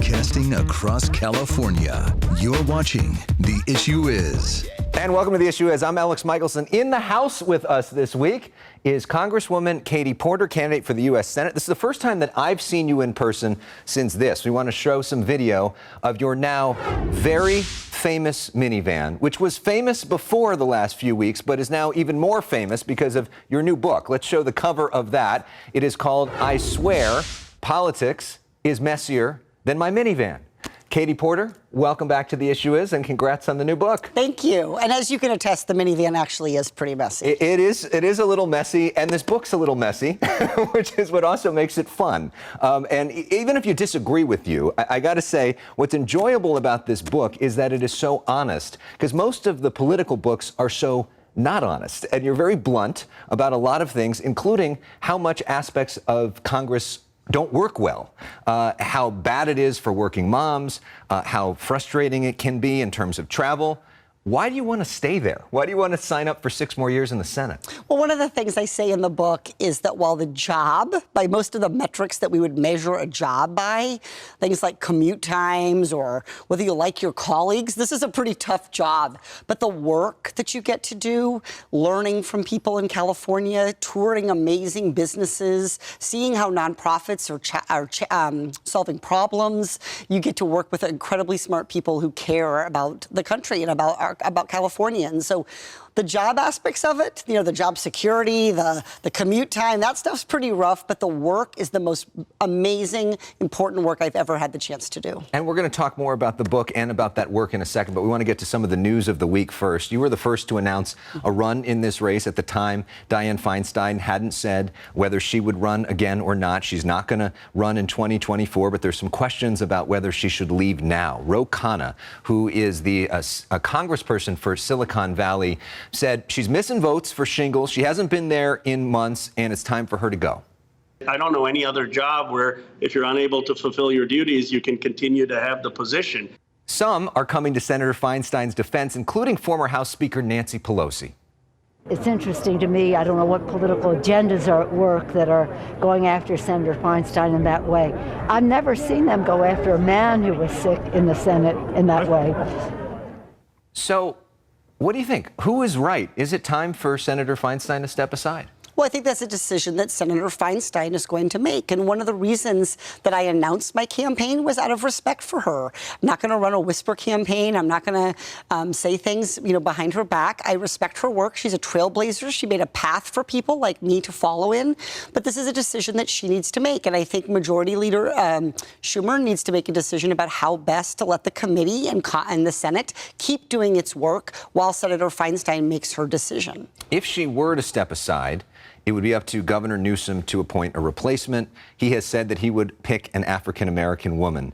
Broadcasting across California, you're watching The Issue Is. And welcome to The Issue Is. I'm Elex Michaelson. In the House with us this week is Congresswoman Katie Porter, candidate for the U.S. Senate. This is the first time that I've seen you in person since this. We want to show some video of your now very famous MiniVan, which was famous before the last few weeks, but is now even more famous because of your new book. Let's show the cover of that. It is called I Swear Politics is Messier Than My MiniVan. Katie Porter, welcome back to The Issue Is, and congrats on the new book. Thank you. And as you can attest, the MiniVan actually is pretty messy. It is a little messy, and this book's a little messy, which is what also makes it fun. And even if you disagree with you, I got to say, what's enjoyable about this book is that it is so honest, because most of the political books are so not honest. And you're very blunt about a lot of things, including how much aspects of Congress don't work well, how bad it is for working moms, how frustrating it can be in terms of travel. Why do you want to stay there? Why do you want to sign up for 6 more years in the Senate? Well, one of the things I say in the book is that while the job, by most of the metrics that we would measure a job by, things like commute times or whether you like your colleagues, this is a pretty tough job. But the work that you get to do, learning from people in California, touring amazing businesses, seeing how nonprofits are solving problems, you get to work with incredibly smart people who care about the country and about Californians. So the job aspects of it, you know, the job security, the commute time, that stuff's pretty rough, but the work is the most amazing, important work I've ever had the chance to do. And we're going to talk more about the book and about that work in a second, but we want to get to some of the news of the week first. You were the first to announce a run in this race. At the time, Dianne Feinstein hadn't said whether she would run again or not. She's not going to run in 2024, but there's some questions about whether she should leave now. Ro Khanna, who is a congressperson for Silicon Valley, said she's missing votes for shingles. She hasn't been there in months, and it's time for her to go. I don't know any other job where if you're unable to fulfill your duties, you can continue to have the position. Some are coming to Senator Feinstein's defense, including former House Speaker Nancy Pelosi. It's interesting to me. I don't know what political agendas are at work that are going after Senator Feinstein in that way. I've never seen them go after a man who was sick in the Senate in that way. So, what do you think? Who is right? Is it time for Senator Feinstein to step aside? Well, I think that's a decision that Senator Feinstein is going to make. And one of the reasons that I announced my campaign was out of respect for her. I'm not going to run a whisper campaign. I'm not going to say things, behind her back. I respect her work. She's a trailblazer. She made a path for people like me to follow in. But this is a decision that she needs to make. And I think Majority Leader Schumer needs to make a decision about how best to let the committee and the Senate keep doing its work while Senator Feinstein makes her decision. If she were to step aside, it would be up to Governor Newsom to appoint a replacement. He has said that he would pick an African-American woman.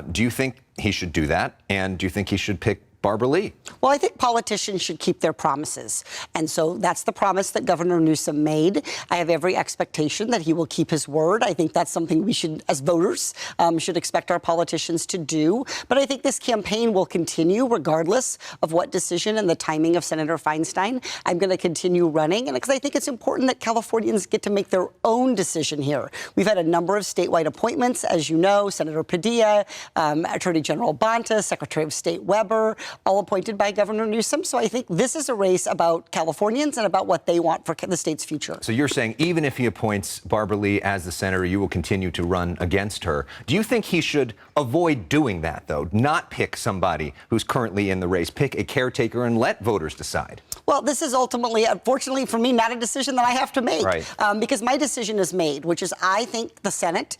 Do you think he should do that? And do you think he should pick Barbara Lee? Well, I think politicians should keep their promises. And so that's the promise that Governor Newsom made. I have every expectation that he will keep his word. I think that's something we should, as voters, should expect our politicians to do. But I think this campaign will continue regardless of what decision and the timing of Senator Feinstein. I'm going to continue running, and because I think it's important that Californians get to make their own decision here. We've had a number of statewide appointments, as you know, Senator Padilla, Attorney General Bonta, Secretary of State Weber, all appointed by Governor Newsom. So I think this is a race about Californians and about what they want for the state's future. So you're saying even if he appoints Barbara Lee as the senator, you will continue to run against her. Do you think he should avoid doing that, though? Not pick somebody who's currently in the race, pick a caretaker and let voters decide? Well, this is ultimately, unfortunately for me, not a decision that I have to make. Right. Because my decision is made, which is I think the Senate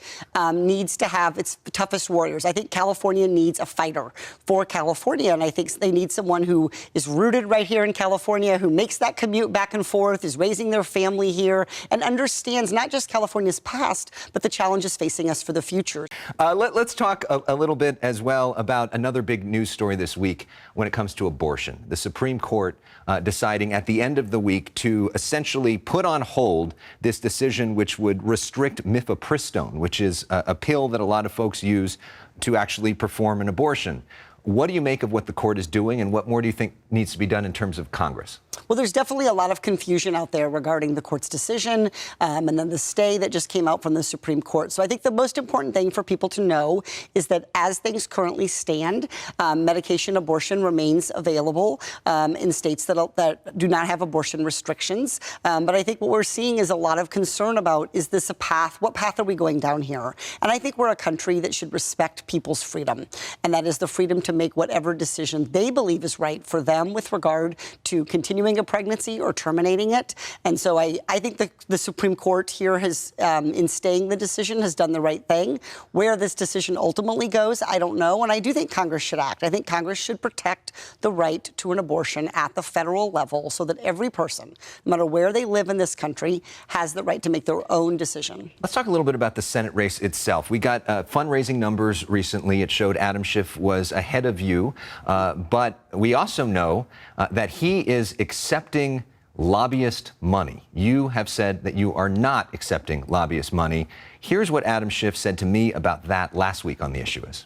needs to have its toughest warriors. I think California needs a fighter for California, and I think they need someone who is rooted right here in California, who makes that commute back and forth, is raising their family here, and understands not just California's past, but the challenges facing us for the future. Let's talk a little bit as well about another big news story this week when it comes to abortion. The Supreme Court deciding at the end of the week to essentially put on hold this decision which would restrict mifepristone, which is a pill that a lot of folks use to actually perform an abortion. What do you make of what the court is doing, and what more do you think needs to be done in terms of Congress? Well, there's definitely a lot of confusion out there regarding the court's decision and then the stay that just came out from the Supreme Court. So I think the most important thing for people to know is that as things currently stand, medication abortion remains available in states that do not have abortion restrictions. But I think what we're seeing is a lot of concern about, is this a path? What path are we going down here? And I think we're a country that should respect people's freedom. And that is the freedom to make whatever decision they believe is right for them with regard to continuing a pregnancy or terminating it. And so I think the Supreme Court here has, in staying the decision, has done the right thing. Where this decision ultimately goes, I don't know. And I do think Congress should act. I think Congress should protect the right to an abortion at the federal level so that every person, no matter where they live in this country, has the right to make their own decision. Let's talk a little bit about the Senate race itself. We got fundraising numbers recently. It showed Adam Schiff was ahead of you, but we also know that he is accepting lobbyist money. You have said that you are not accepting lobbyist money. Here's what Adam Schiff said to me about that last week on The Issue Is.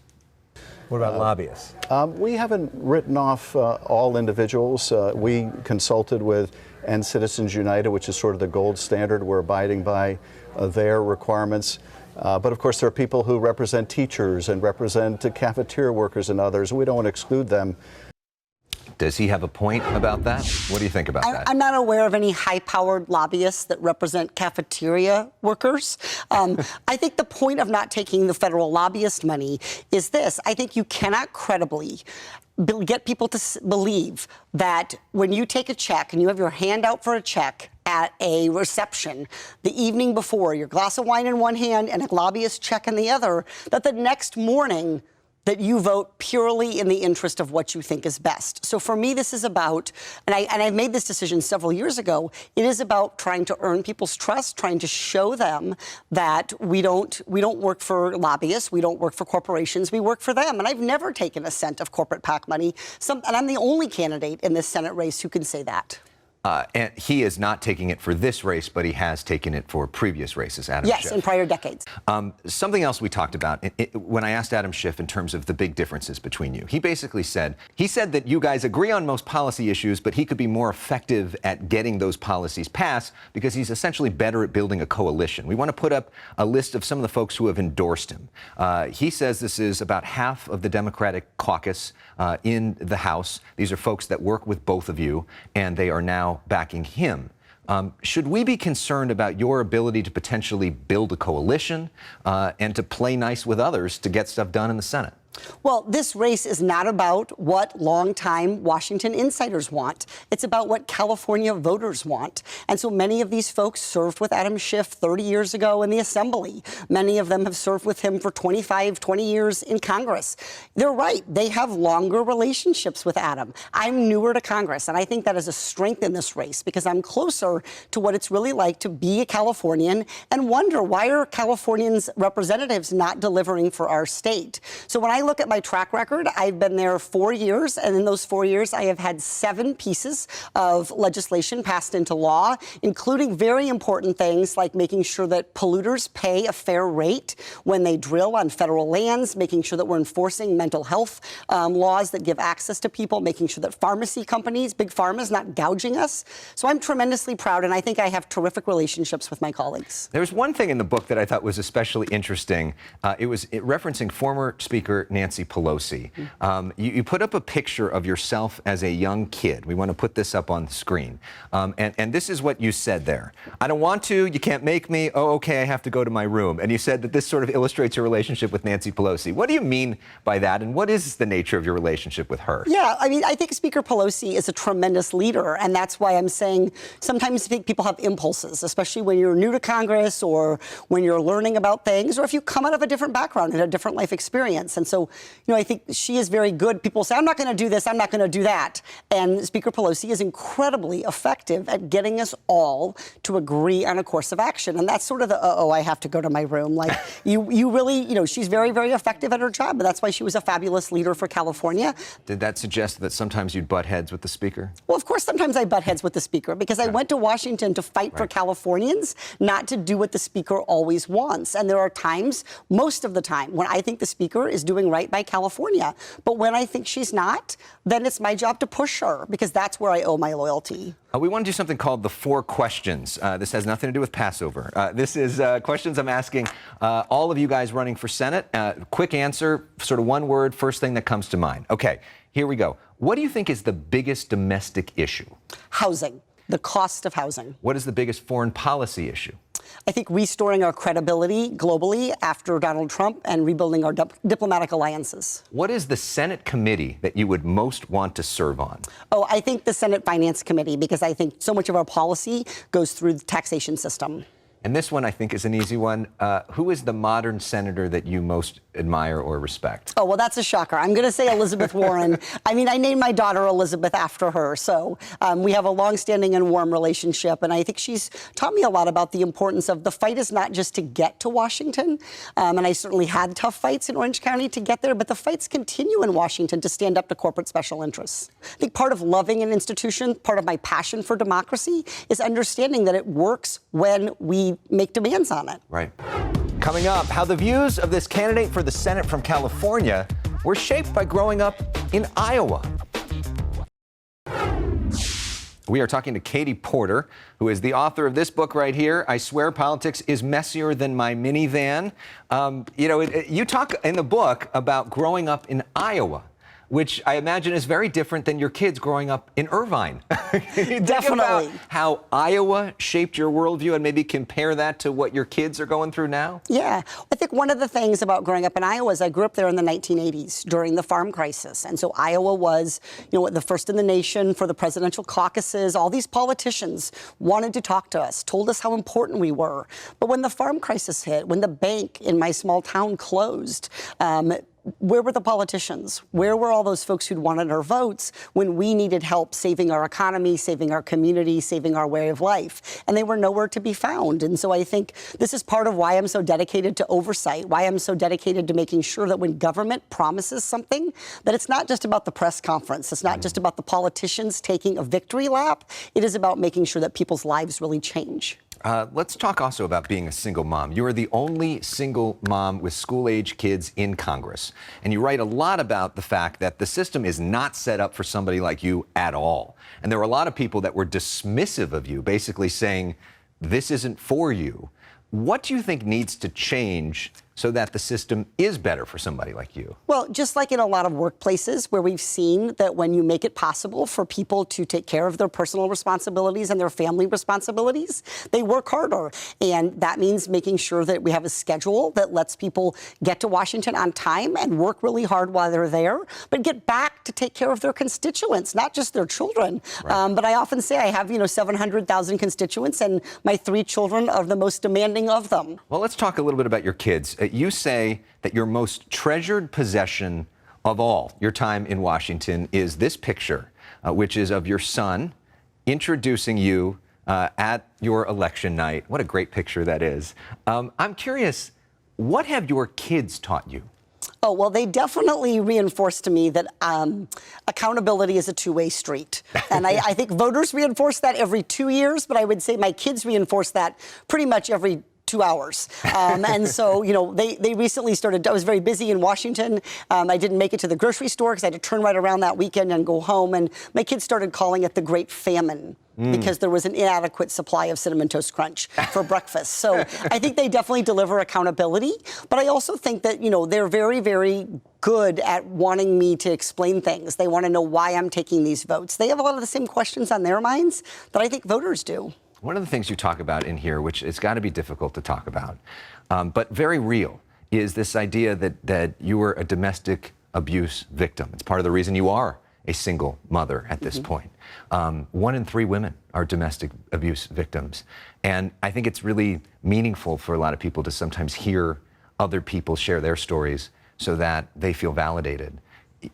What about lobbyists? We haven't written off all individuals. We consulted with End Citizens United, which is sort of the gold standard. We're abiding by their requirements. But of course, there are people who represent teachers and represent cafeteria workers and others. We don't want to exclude them. Does he have a point about that? What do you think about that? I'm not aware of any high-powered lobbyists that represent cafeteria workers. I think the point of not taking the federal lobbyist money is this. I think you cannot credibly get people to believe that when you take a check and you have your hand out for a check at a reception the evening before, your glass of wine in one hand and a lobbyist check in the other, that the next morning that you vote purely in the interest of what you think is best. So for me, this is about, and I made this decision several years ago, it is about trying to earn people's trust, trying to show them that we don't work for lobbyists, we don't work for corporations, we work for them. And I've never taken a cent of corporate PAC money, and I'm the only candidate in this Senate race who can say that. And he is not taking it for this race, but he has taken it for previous races, Adam Schiff. Yes, in prior decades. Something else we talked about, when I asked Adam Schiff in terms of the big differences between you, he basically said, that you guys agree on most policy issues, but he could be more effective at getting those policies passed because he's essentially better at building a coalition. We want to put up a list of some of the folks who have endorsed him. He says this is about half of the Democratic caucus in the House. These are folks that work with both of you, and they are now backing him. Should we be concerned about your ability to potentially build a coalition and to play nice with others to get stuff done in the Senate? Well, this race is not about what longtime Washington insiders want. It's about what California voters want. And so many of these folks served with Adam Schiff 30 years ago in the Assembly. Many of them have served with him for 25, 20 years in Congress. They're right. They have longer relationships with Adam. I'm newer to Congress, and I think that is a strength in this race because I'm closer to what it's really like to be a Californian and wonder, why are Californians' representatives not delivering for our state? So when I look at my track record, I've been there 4 years, and in those 4 years, I have had 7 pieces of legislation passed into law, including very important things like making sure that polluters pay a fair rate when they drill on federal lands, making sure that we're enforcing mental health laws that give access to people, making sure that pharmacy companies, big pharma, is not gouging us. So I'm tremendously proud, and I think I have terrific relationships with my colleagues. There was one thing in the book that I thought was especially interesting. It was referencing former Speaker Nancy Pelosi. You put up a picture of yourself as a young kid. We want to put this up on the screen. And this is what you said there. I don't want to, you can't make me, oh, okay, I have to go to my room. And you said that this sort of illustrates your relationship with Nancy Pelosi. What do you mean by that, and what is the nature of your relationship with her? Yeah, I mean, I think Speaker Pelosi is a tremendous leader, and that's why I'm saying sometimes I think people have impulses, especially when you're new to Congress or when you're learning about things, or if you come out of a different background and a different life experience. And so, you know, I think she is very good. People say, I'm not going to do this, I'm not going to do that. And Speaker Pelosi is incredibly effective at getting us all to agree on a course of action. And that's sort of the, oh, I have to go to my room. Like, you really, you know, she's very, very effective at her job. And that's why she was a fabulous leader for California. Did that suggest that sometimes you'd butt heads with the Speaker? Well, of course, sometimes I butt heads with the Speaker because I went to Washington to fight for Californians, not to do what the Speaker always wants. And there are times, most of the time, when I think the Speaker is doing right by California. But when I think she's not, then it's my job to push her, because that's where I owe my loyalty. We want to do something called the 4 questions. This has nothing to do with Passover. This is questions I'm asking all of you guys running for Senate. Quick answer, sort of one word, first thing that comes to mind. Okay, here we go. What do you think is the biggest domestic issue? Housing, the cost of housing. What is the biggest foreign policy issue? I think restoring our credibility globally after Donald Trump and rebuilding our diplomatic alliances. What is the Senate committee that you would most want to serve on? Oh, I think the Senate Finance Committee, because I think so much of our policy goes through the taxation system. And this one, I think, is an easy one. Who is the modern senator that you most admire or respect? Oh, well, that's a shocker. I'm going to say Elizabeth Warren. I mean, I named my daughter Elizabeth after her. So we have a longstanding and warm relationship. And I think she's taught me a lot about the importance of the fight is not just to get to Washington. And I certainly had tough fights in Orange County to get there. But the fights continue in Washington to stand up to corporate special interests. I think part of loving an institution, part of my passion for democracy, is understanding that it works when we make demands on it. Right. Coming up, how the views of this candidate for the Senate from California were shaped by growing up in Iowa. We are talking to Katie Porter, who is the author of this book right here, I Swear Politics is Messier Than My MiniVan. You talk in the book about growing up in Iowa, which I imagine is very different than your kids growing up in Irvine. Definitely. How Iowa shaped your worldview and maybe compare that to what your kids are going through now? Yeah. I think one of the things about growing up in Iowa is I grew up there in the 1980s during the farm crisis. And so Iowa was, the first in the nation for the presidential caucuses. All these politicians wanted to talk to us, told us how important we were. But when the farm crisis hit, when the bank in my small town closed, where were the politicians? Where were all those folks who'd wanted our votes when we needed help saving our economy, saving our community, saving our way of life? And they were nowhere to be found. And so I think this is part of why I'm so dedicated to oversight, why I'm so dedicated to making sure that when government promises something, that it's not just about the press conference. It's not just about the politicians taking a victory lap. It is about making sure that people's lives really change. Let's talk also about being a single mom. You are the only single mom with school-age kids in Congress. And you write a lot about the fact that the system is not set up for somebody like you at all. And there were a lot of people that were dismissive of you, basically saying, this isn't for you. What do you think needs to change so that the system is better for somebody like you? Well, just like in a lot of workplaces where we've seen that when you make it possible for people to take care of their personal responsibilities and their family responsibilities, they work harder. And that means making sure that we have a schedule that lets people get to Washington on time and work really hard while they're there, but get back to take care of their constituents, not just their children. Right. But I often say I have, 700,000 constituents, and my 3 children are the most demanding of them. Well, let's talk a little bit about your kids. You say that your most treasured possession of all your time in Washington is this picture, which is of your son introducing you at your election night. What a great picture that is. I'm curious, what have your kids taught you? Oh, well, they definitely reinforced to me that accountability is a two-way street. And I think voters reinforce that every 2 years, but I would say my kids reinforce that pretty much every 2 hours. And so, they recently started, I was very busy in Washington. I didn't make it to the grocery store because I had to turn right around that weekend and go home. And my kids started calling it the Great Famine because there was an inadequate supply of Cinnamon Toast Crunch for breakfast. So I think they definitely deliver accountability. But I also think that, they're very, very good at wanting me to explain things. They want to know why I'm taking these votes. They have a lot of the same questions on their minds that I think voters do. One of the things you talk about in here, which it's got to be difficult to talk about, but very real, is this idea that you were a domestic abuse victim. It's part of the reason you are a single mother at this point. 1 in 3 women are domestic abuse victims. And I think it's really meaningful for a lot of people to sometimes hear other people share their stories so that they feel validated.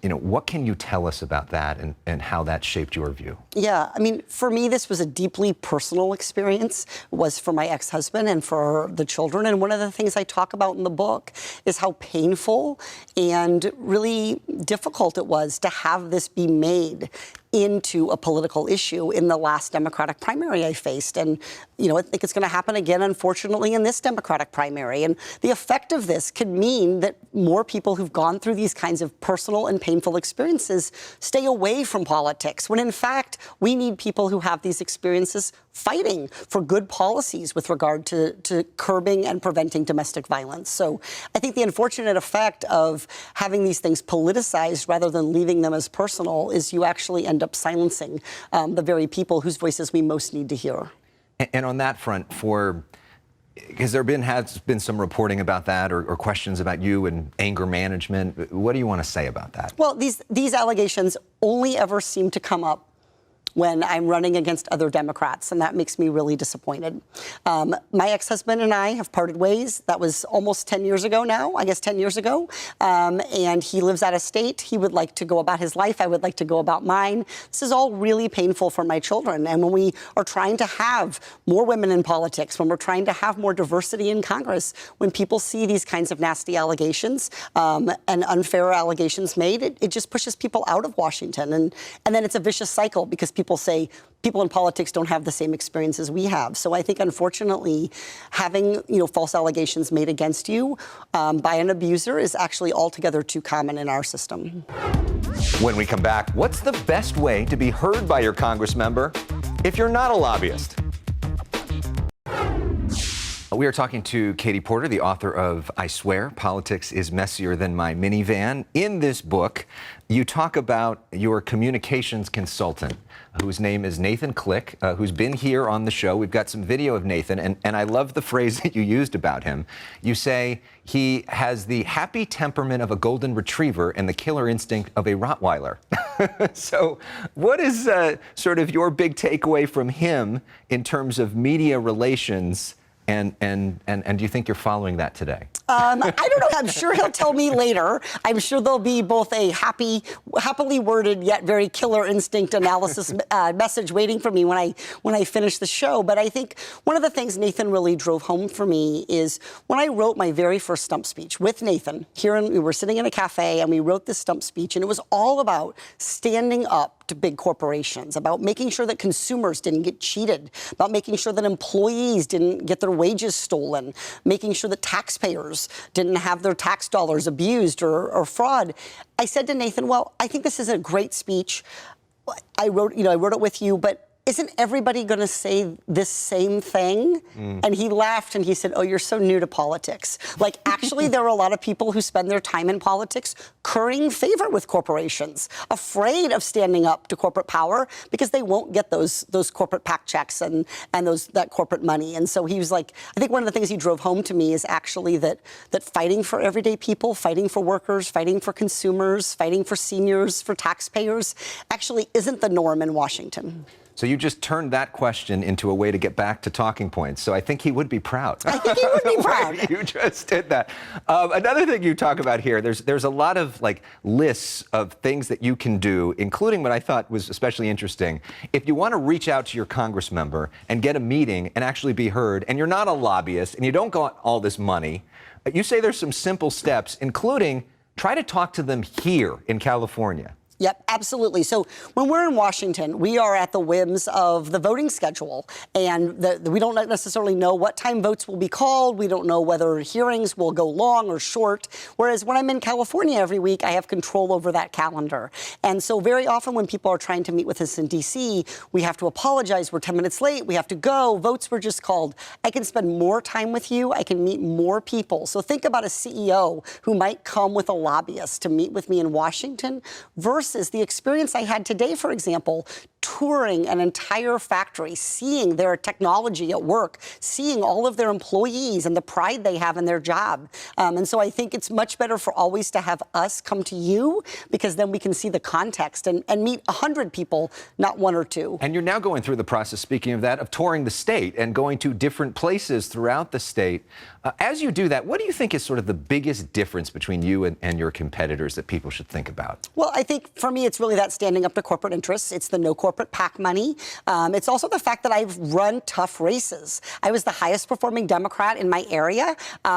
What can you tell us about that and how that shaped your view? Yeah, for me, this was a deeply personal experience. It was for my ex-husband and for the children. And one of the things I talk about in the book is how painful and really difficult it was to have this be made into a political issue in the last Democratic primary I faced. And, I think it's going to happen again, unfortunately, in this Democratic primary. And the effect of this could mean that more people who've gone through these kinds of personal and painful experiences stay away from politics, when in fact, we need people who have these experiences fighting for good policies with regard to curbing and preventing domestic violence. So I think the unfortunate effect of having these things politicized rather than leaving them as personal is you actually end up silencing the very people whose voices we most need to hear. And on that front, because has been some reporting about that or questions about you and anger management. What do you want to say about that? Well, these allegations only ever seem to come up when I'm running against other Democrats, and that makes me really disappointed. My ex-husband and I have parted ways. That was almost 10 years ago now, I guess 10 years ago. And he lives out of state. He would like to go about his life. I would like to go about mine. This is all really painful for my children. And when we are trying to have more women in politics, when we're trying to have more diversity in Congress, when people see these kinds of nasty allegations and unfair allegations made, it just pushes people out of Washington. And then it's a vicious cycle because people say people in politics don't have the same experiences we have. So I think, unfortunately, having false allegations made against you by an abuser is actually altogether too common in our system. When we come back, what's the best way to be heard by your Congress member if you're not a lobbyist? We are talking to Katie Porter, the author of I Swear, Politics is Messier Than My Minivan. In this book, you talk about your communications consultant, whose name is Nathan Click, who's been here on the show. We've got some video of Nathan, and I love the phrase that you used about him. You say he has the happy temperament of a golden retriever and the killer instinct of a Rottweiler. So what is sort of your big takeaway from him in terms of media relations? And do you think you're following that today? I don't know. I'm sure he'll tell me later. I'm sure there'll be both a happily worded yet very killer instinct analysis message waiting for me when I finish the show. But I think one of the things Nathan really drove home for me is when I wrote my very first stump speech with Nathan. We were sitting in a cafe and we wrote this stump speech, and it was all about standing up to big corporations, about making sure that consumers didn't get cheated, about making sure that employees didn't get their wages stolen, making sure that taxpayers didn't have their tax dollars abused or fraud. I said to Nathan, well, I think this is a great speech. I wrote it with you, but isn't everybody going to say this same thing? And he laughed and he said, oh, you're so new to politics. Like, actually, there are a lot of people who spend their time in politics currying favor with corporations, afraid of standing up to corporate power because they won't get those corporate PAC checks and that corporate money. And so he was like, I think one of the things he drove home to me is actually that fighting for everyday people, fighting for workers, fighting for consumers, fighting for seniors, for taxpayers, actually isn't the norm in Washington. So you just turned that question into a way to get back to talking points. So I think he would be proud. I think he would be proud. You just did that. Another thing you talk about here, there's a lot of lists of things that you can do, including what I thought was especially interesting. If you want to reach out to your Congress member and get a meeting and actually be heard, and you're not a lobbyist and you don't got all this money, you say there's some simple steps, including try to talk to them here in California. Yep, absolutely. So when we're in Washington, we are at the whims of the voting schedule. And we don't necessarily know what time votes will be called. We don't know whether hearings will go long or short. Whereas when I'm in California every week, I have control over that calendar. And so very often when people are trying to meet with us in D.C., we have to apologize. We're 10 minutes late. We have to go. Votes were just called. I can spend more time with you. I can meet more people. So think about a CEO who might come with a lobbyist to meet with me in Washington versus the experience I had today, for example, touring an entire factory, seeing their technology at work, seeing all of their employees and the pride they have in their job. And so I think it's much better for always to have us come to you, because then we can see the context and meet 100 people, not one or two. And you're now going through the process, speaking of that, of touring the state and going to different places throughout the state. As you do that, what do you think is sort of the biggest difference between you and your competitors that people should think about? Well, I think for me, it's really that standing up to corporate interests. It's the no corporate corporate PAC money. It's also the fact that I've run tough races. I was the highest performing Democrat in my area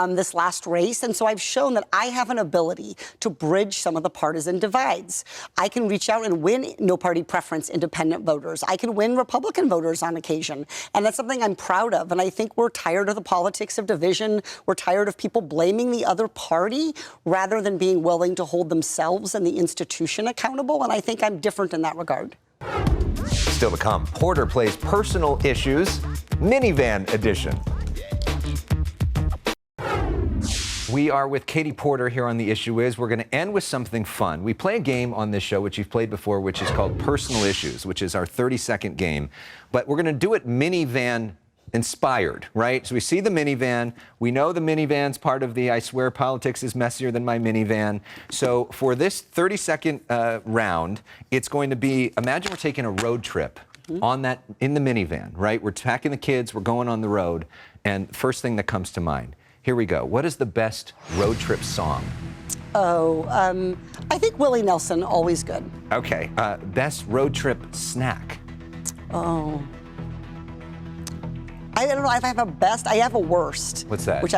this last race, and so I've shown that I have an ability to bridge some of the partisan divides. I can reach out and win no-party preference independent voters. I can win Republican voters on occasion, and that's something I'm proud of. And I think we're tired of the politics of division. We're tired of people blaming the other party rather than being willing to hold themselves and the institution accountable, and I think I'm different in that regard. Still to come, Porter plays personal issues, MiniVan edition. We are with Katie Porter here on The Issue Is. We're going to end with something fun. We play a game on this show, which you've played before, which is called Personal Issues, which is our 30-second game. But we're going to do it MiniVan inspired, right? So we see the MiniVan. We know the MiniVan's part of the I swear politics is messier than my minivan. So for this 30-second round, it's going to be, imagine we're taking a road trip in the MiniVan, right? We're packing the kids, we're going on the road, and first thing that comes to mind. Here we go. What is the best road trip song? Oh, I think Willie Nelson, always good. Okay. Best road trip snack? Oh. I don't know if I have a best. I have a worst. What's that? Which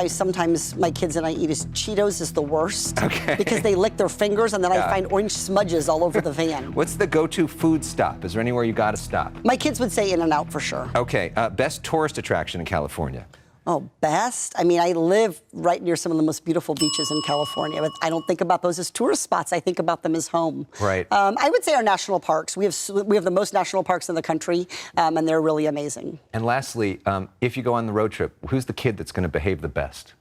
my kids and I eat is Cheetos is the worst. Okay. Because they lick their fingers and then I find orange smudges all over the van. What's the go-to food stop? Is there anywhere you got to stop? My kids would say In-N-Out for sure. Okay. Best tourist attraction in California? Oh, best? I mean, I live right near some of the most beautiful beaches in California, but I don't think about those as tourist spots. I think about them as home. Right. I would say our national parks. We have the most national parks in the country, and they're really amazing. And lastly, if you go on the road trip, who's the kid that's going to behave the best?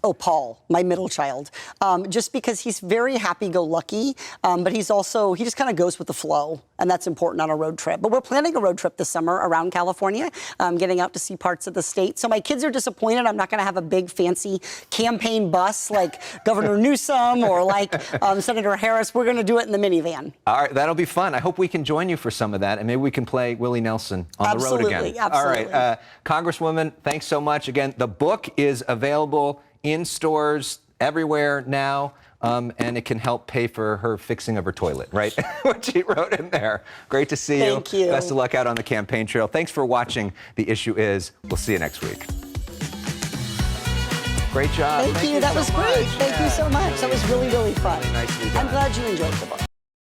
Oh, Paul, my middle child. Just because he's very happy-go-lucky, but he just kind of goes with the flow, and that's important on a road trip. But we're planning a road trip this summer around California, getting out to see parts of the state. So my kids are disappointed I'm not going to have a big, fancy campaign bus like Governor Newsom or like Senator Harris. We're going to do it in the minivan. All right, that'll be fun. I hope we can join you for some of that, and maybe we can play Willie Nelson on the road again. Absolutely. All right, Congresswoman, thanks so much. Again, the book is available in stores everywhere now, and it can help pay for her fixing of her toilet, right? What she wrote in there. Great to see you. Thank you. Best of luck out on the campaign trail. Thanks for watching The Issue Is. We'll see you next week. Great job. Thank you. That was great. Thank you so much. That was really, really fun. Nicely done. I'm glad you enjoyed the book.